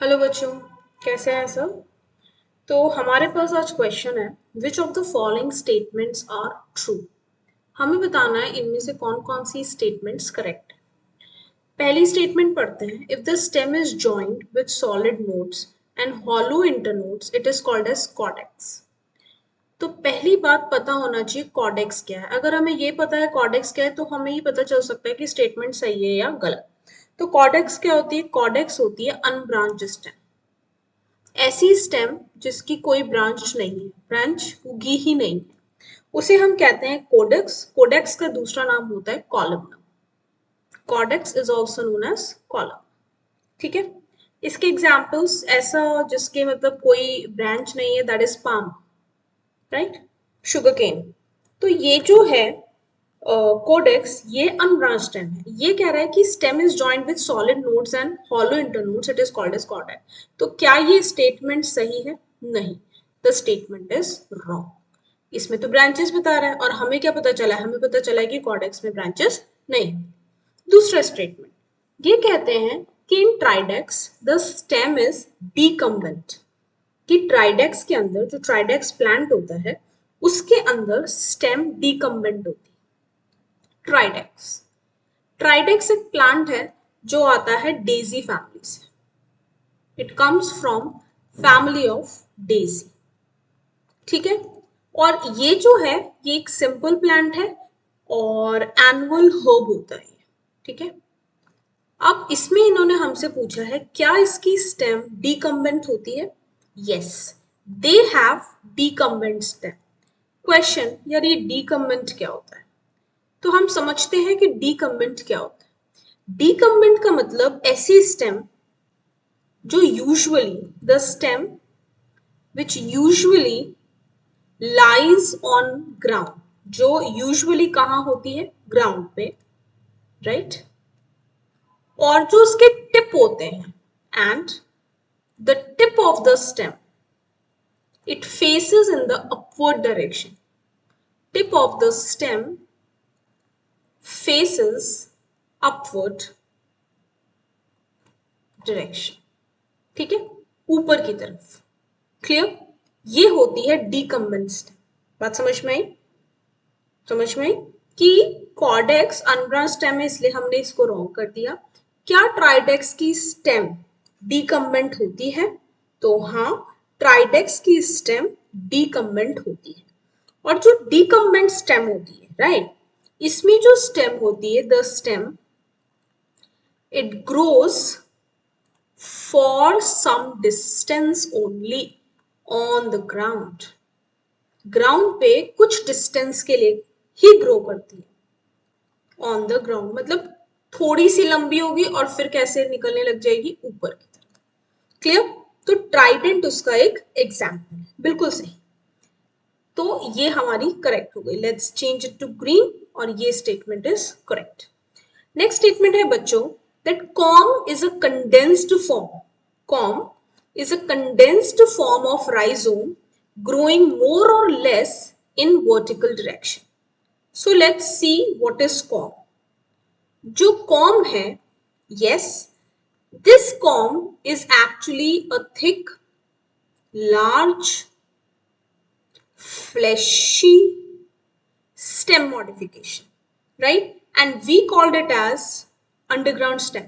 Hello बच्चों, कैसे हैं सब। तो हमारे पास आज क्वेश्चन है, which of the following statements are true. हमें बताना है इनमें से कौन कौन सी स्टेटमेंट्स करेक्ट है। पहली स्टेटमेंट पढ़ते हैं, if the stem is joined with solid nodes and hollow internodes it is called as caudex. तो पहली बात पता होना चाहिए कॉर्डेक्स क्या है। अगर हमें ये पता है कॉर्डेक्स क्या है तो हमें ये पता चल सकता है कि स्टेटमेंट सही है या गलत। तो कॉर्डेक्स क्या होती है? कॉर्डेक्स होती है अनब्रांच्ड स्टेम, ऐसी स्टेम जिसकी कोई ब्रांच नहीं है, ब्रांच उगी ही नहीं है, उसे हम कहते हैं कोडेक्स। कोडेक्स का दूसरा नाम होता है column. Caudex is also known as column. ठीक है। इसके एग्जाम्पल्स ऐसा जिसके मतलब कोई ब्रांच नहीं है, that is palm, right, sugar cane. तो ये जो है कोडेक्स, ये अनब्रांच स्टेम है। ये कह रहा है कि stem is joined with solid nodes and hollow internodes, it is called as caudex. तो क्या ये स्टेटमेंट सही है? नहीं, द स्टेटमेंट इज रॉन्ग। इसमें तो ब्रांचेस बता रहा है और हमें क्या पता चला है? हमें पता चला है कि कॉर्डेक्स में ब्रांचेस नहीं। दूसरा स्टेटमेंट ये कहते हैं कि इन ट्राइडेक्स द स्टेम इज डीकम्बेंट, कि ट्राइडेक्स के अंदर, जो ट्राइडेक्स प्लांट होता है उसके अंदर स्टेम डीकम्बेंट होती है। ट्राइडेक्स, ट्राइडेक्स एक प्लांट है जो आता है डेजी फैमिली से। It comes from family of Daisy. ठीक है। और ये जो है ये एक सिंपल प्लांट है और एनुअल हर्ब होता है। ठीक है। अब इसमें इन्होंने हमसे पूछा है क्या इसकी स्टेम डीकम्बेंट होती है? Yes, they have decumbent stem. Question, यार ये डीकम्बेंट क्या होता है? तो हम समझते हैं कि डीकम्बेंट क्या होता है। डीकम्बेंट का मतलब ऐसी स्टेम जो usually, the stem which usually lies on ground, जो यूजुअली कहाँ होती है? ग्राउंड पे, राइट। और जो उसके टिप होते हैं, and the tip of the stem it faces in the upward direction. Tip of the stem faces upward direction. ठीक है, ऊपर की तरफ। क्लियर? ये होती है डीकम्बेंट स्टेम। बात समझ में आई? समझ में आई कि कॉर्डेक्स अनब्रांच स्टेम है, इसलिए हमने इसको रॉन्ग कर दिया। क्या ट्राइडेक्स की स्टेम डीकम्बेंट होती है? तो हाँ, ट्राइडेक्स की स्टेम डीकम्बेंट होती है। और जो डीकम्बेंट स्टेम होती है, राइट, इसमें जो स्टेम होती है, the stem it grows for some distance only on the ground. Ground पे कुछ डिस्टेंस के लिए ही ग्रो करती है। ऑन द ग्राउंड मतलब थोड़ी सी लंबी होगी और फिर कैसे निकलने लग जाएगी? ऊपर की तरफ। क्लियर? तो ट्राइडेंट उसका एक एग्जाम्पल है। बिल्कुल सही। तो ये हमारी करेक्ट हो गई। Let's change it to green और ये statement is correct. Next statement है बच्चों, that corm is a condensed form. Corm is a condensed form of rhizome growing more or less in vertical direction. So let's see what is com. जो com है, yes, this comb is actually a thick, large, fleshy stem modification, right? And we called it as underground stem,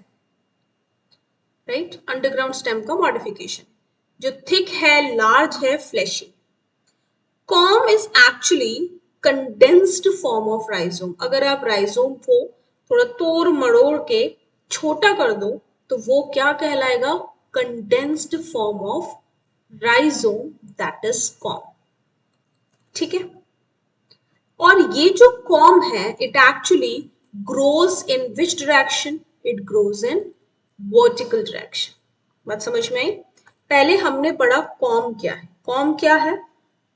right? Underground stem का modification जो thick है, large है, fleshy. Comb is actually condensed form of rhizome. अगर आप rhizome को थोड़ा तोड़ मड़ोड़ के छोटा कर दो तो वो क्या कहलाएगा? Condensed form of rhizome, that is comb. ठीक है। और ये जो कॉम है, it actually grows in which direction? It grows in vertical direction. बात समझ में आई? पहले हमने पढ़ा कॉम क्या है। कॉम क्या है?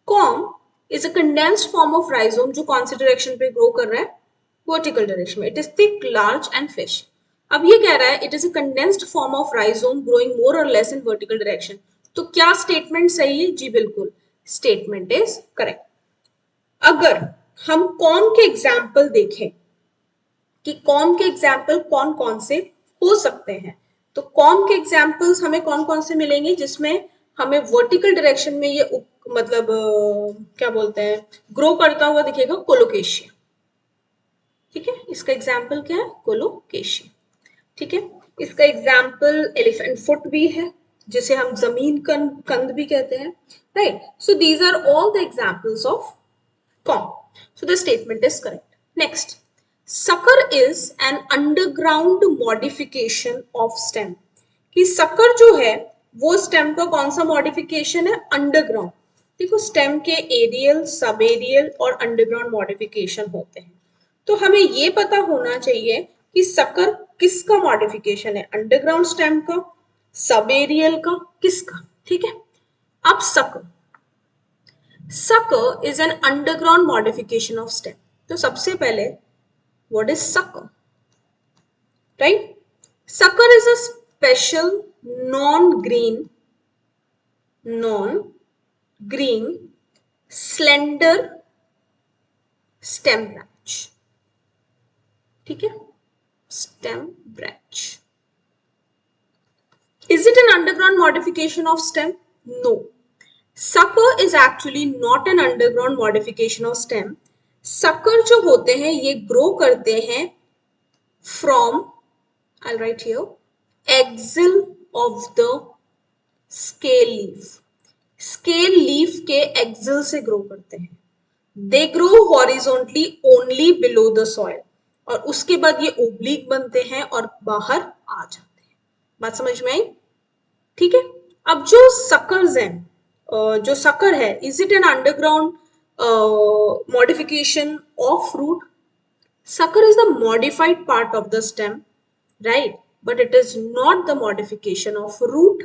Com is a condensed form of rhizome जो कौन सी डायरेक्शन पे ग्रो कर रहा है? वर्टिकल डायरेक्शन में। It is thick, large and fleshy. अब ये कह रहा है it is a condensed form of rhizome growing more और लेस इन वर्टिकल डायरेक्शन। तो क्या स्टेटमेंट सही है? जी बिल्कुल, स्टेटमेंट इज करेक्ट। अगर हम कॉम के एग्जाम्पल देखें कि कॉम के एग्जाम्पल कौन कौन से हो सकते हैं, तो कॉम के एग्जाम्पल्स हमें कौन कौन से मिलेंगे जिसमें हमें वर्टिकल डायरेक्शन में ये मतलब क्या बोलते हैं ग्रो करता हुआ दिखेगा, कोलोकेशिया। ठीक है, इसका एग्जाम्पल क्या है, कोलोकेशिया। ठीक है, इसका एग्जाम्पल एलिफेंट फुट भी है, जिसे हम जमीन कंद भी कहते हैं, right. So these are all the examples of corm. So the statement is correct. Next, sucker is an underground modification of stem। कि sucker जो है वो स्टेम का कौन सा मॉडिफिकेशन है, अंडरग्राउंड। देखो स्टेम के एरियल, सब एरियल और अंडरग्राउंड मॉडिफिकेशन होते हैं, तो हमें ये पता होना चाहिए कि सकर किसका मॉडिफिकेशन है, अंडरग्राउंड स्टेम का, सब एरियल का, किसका। ठीक है, अब sucker is an underground modification of stem. तो सबसे पहले what is sucker, right? Sucker is a special non-green slender stem branch। ठीक है, stem branch। Is it an underground modification of stem? No, sucker is actually not an underground modification of stem। sucker जो होते हैं ये grow करते हैं from, I'll write here, axil of the scale leaf। scale leaf के axil से grow करते हैं। they grow horizontally only below the soil, और उसके बाद ये oblique बनते हैं और बाहर आ जाते हैं। बात समझ में आई? ठीक है, अब जो suckers हैं, जो sucker है, is it an underground modification of root? Sucker is the modified part of the stem, right? But it is not the modification of root,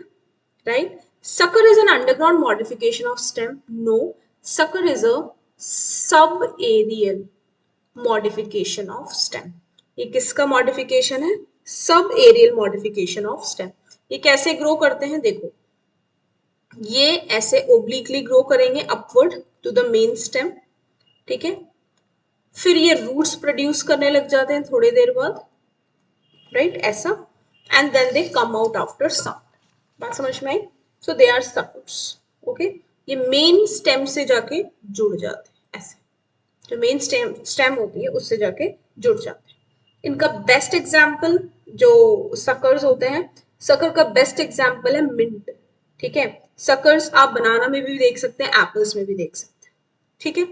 right? Sucker is an underground modification of stem. No, sucker is a subaerial modification of stem। ये किसका modification है, subaerial modification of stem। ये कैसे grow करते हैं, देखो ये ऐसे obliquely grow करेंगे upward to the main stem। ठीक है, फिर ये रूट्स प्रोड्यूस करने लग जाते हैं थोड़ी देर बाद, राइट, ऐसा, and then they come out after some. बात समझ में आई? So they are suckers. Okay, ये मेन स्टेम से जाके जुड़ जाते हैं, ऐसे जो मेन स्टेम होती है उससे जाके जुड़ जाते हैं। इनका बेस्ट एग्जाम्पल जो सकर्स होते हैं, सकर का बेस्ट एग्जाम्पल है मिंट। ठीक है, सकर्स आप बनाना में भी देख सकते हैं, एप्पल्स में भी देख सकते हैं। ठीक है,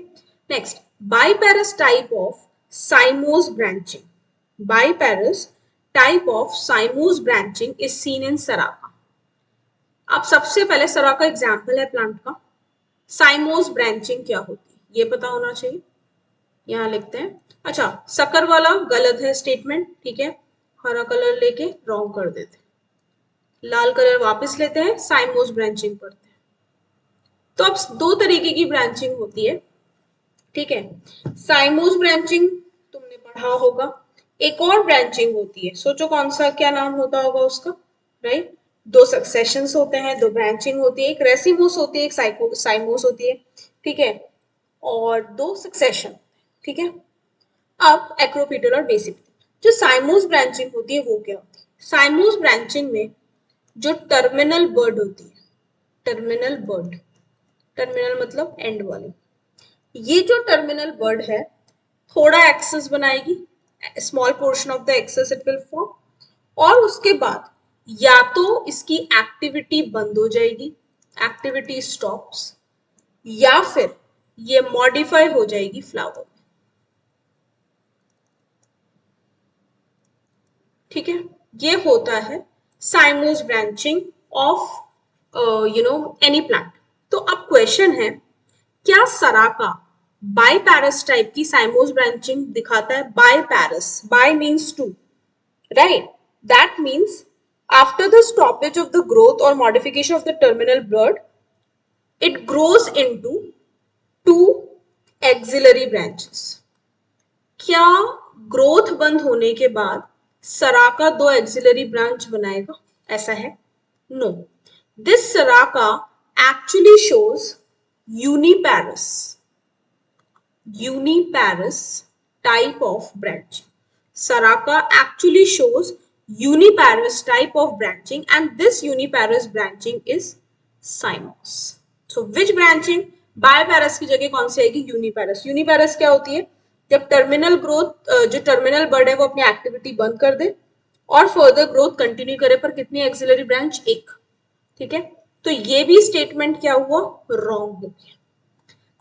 next, biparous type of cymose branching। biparous type of cymose branching is seen in सराका। अब सबसे पहले सराका एग्जाम्पल है प्लांट का। साइमोस ब्रांचिंग क्या होती है ये पता होना चाहिए, यहां लिखते हैं। अच्छा, सकर वाला गलत है स्टेटमेंट, ठीक है, हरा कलर लेके रॉन्ग कर देते हैं, लाल कलर वापस लेते हैं, साइमोस ब्रांचिंग पढ़ते हैं। तो अब दो तरीके की ब्रांचिंग होती है, ठीक है, साइमोस ब्रांचिंग तुमने पढ़ा होगा, एक और ब्रांचिंग होती है, सोचो कौन सा, क्या नाम होता होगा उसका, राइट। दो सक्सेशंस होते हैं, दो ब्रांचिंग होती है, एक रेसिमोस होती है, एक साइमोस होती है, ठीक है, और दो सक्सेशन, ठीक है। अब एक्रोपिटल और बेसिपिटल। जो साइमोस ब्रांचिंग होती है वो क्या होती है, साइमोस ब्रांचिंग में जो टर्मिनल बर्ड होती है, टर्मिनल बर्ड, टर्मिनल मतलब एंड वाली, ये जो टर्मिनल बर्ड है थोड़ा एक्सेस बनाएगी, small portion of the axis it will form, और उसके बाद या तो इसकी एक्टिविटी बंद हो जाएगी, एक्टिविटी स्टॉप्स, या फिर ये मॉडिफाई हो जाएगी फ्लावर। ठीक है, ये होता है साइमोस ब्रांचिंग ऑफ एनी प्लांट। तो अब क्वेश्चन है, क्या सराका बाइपैरस टाइप की साइमोस ब्रांचिंग दिखाता है? Biparous, bi means two, right, that means after the stoppage of the growth or modification of the terminal bud, it grows into two axillary branches। क्या growth बंद होने के बाद सराका दो एक्सिलरी ब्रांच बनाएगा? ऐसा है? No, this Saraca actually shows uniparous type of branch। Saraca actually shows uniparous type of branching, and this uniparous branching is cymos. So which branching? बायपैरस की जगह कौन सी आएगी? यूनिपैरस. यूनिपैरस क्या होती है? जब टर्मिनल ग्रोथ जो टर्मिनल बर्ड है वो अपनी एक्टिविटी बंद कर दे और फर्दर ग्रोथ कंटिन्यू करे, पर कितनी एक्सिलरी ब्रांच? एक. ठीक है, तो ये भी स्टेटमेंट क्या हुआ? रॉन्ग हो गया.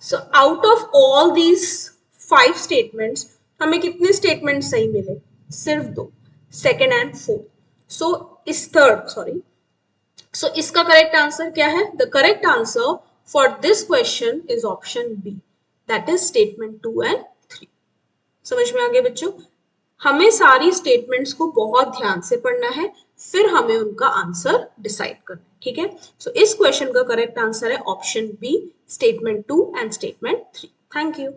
So out of all these 5 statements हमें कितने स्टेटमेंट सही मिले? सिर्फ 2, सेकेंड एंड फोर्थ. सो इस थर्ड, सॉरी, सो इसका करेक्ट आंसर क्या है? The correct answer for this question is option B, that is statement 2 and 3. समझ में आ गया बच्चों? हमें सारी स्टेटमेंट्स को बहुत ध्यान से पढ़ना है, फिर हमें उनका आंसर डिसाइड करना है. ठीक है, सो इस क्वेश्चन का करेक्ट आंसर है option B, statement 2 and statement 3. Thank you.